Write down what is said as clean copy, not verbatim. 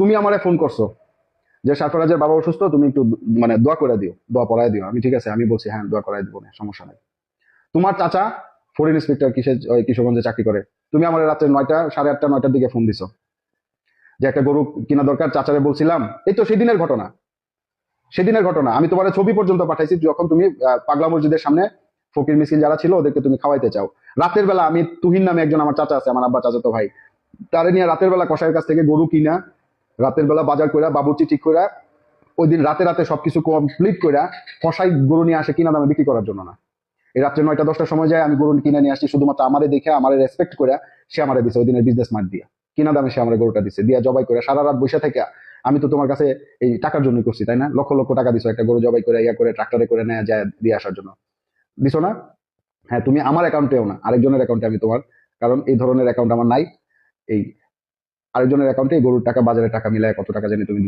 তুমি আমারে ফোন করছো যে সারফরাজের বাবা অসুস্থ, তুমি একটু মানে দোয়া করে দিও, দোয়া পড়ায় দিও। আমি ঠিক আছে, আমি বলছি হ্যাঁ দোয়া করাই দিব না, সমস্যা নাই। তোমার চাচা ফরেন ইন্সপেক্টর কিশোরগঞ্জে চাকরি করে, তুমি আমার রাত্রে 9টা 8:30 9টার দিকে ফোন দিছো যে একটা গরু কিনা দরকার, চাচারে বলছিলাম। এই তো সেদিনের ঘটনা, সেদিনের ঘটনা। আমি তোমার ছবি পর্যন্ত পাঠাইছি, যখন তুমি পাগলা মসজিদের সামনে ফকির মিছিল যারা ছিল ওদেরকে তুমি খাওয়াইতে চাও। রাতের বেলা আমি তুহিন নামে একজন আমার চাচা আছে, আমার আব্বা চাচাতো ভাই, তারে নিয়ে রাতের বেলা কসাইয়ের কাছ থেকে গরু কিনা, রাতের বেলা বাজার কইরা বাবুর্চি ঠিক কইরা, ওই দিন রাতে রাতে সবকিছু কমপ্লিট কইরা কসাই গরু নিয়ে আসে কিনা দামে বিক্রি করার জন্য না। এই রাত্রে 9টা 10টার সময় যায়, আমি গরু কিনে নিয়ে আসছি শুধুমাত্র আমারে দেখে, আমারে রেসপেক্ট করে সে আমারে দিছে ওই দিনের বিজনেস মার্ট দিয়া, কিনা দামে সে আমার গরুটা দিছে, দিয়া জবাই করে সারা রাত বসে থেকে। আমি তো তোমার কাছে এই টাকার জন্যই করছি, তাই না? লক্ষ লক্ষ টাকা দিছো একটা গরু জবাই করে ইয়া করে ট্রাক্টরে করে নেয় যায় দিয়ে আসার জন্য, দিছো না? হ্যাঁ, তুমি আমার অ্যাকাউন্টেও না, আরেকজনের অ্যাকাউন্টে আমি তোমার, কারণ এই ধরনের অ্যাকাউন্ট আমার নাই। এই আরেকজনের অ্যাকাউন্টে গরুর টাকা বাজারের টাকা মিলায় কত টাকা জানি তুমি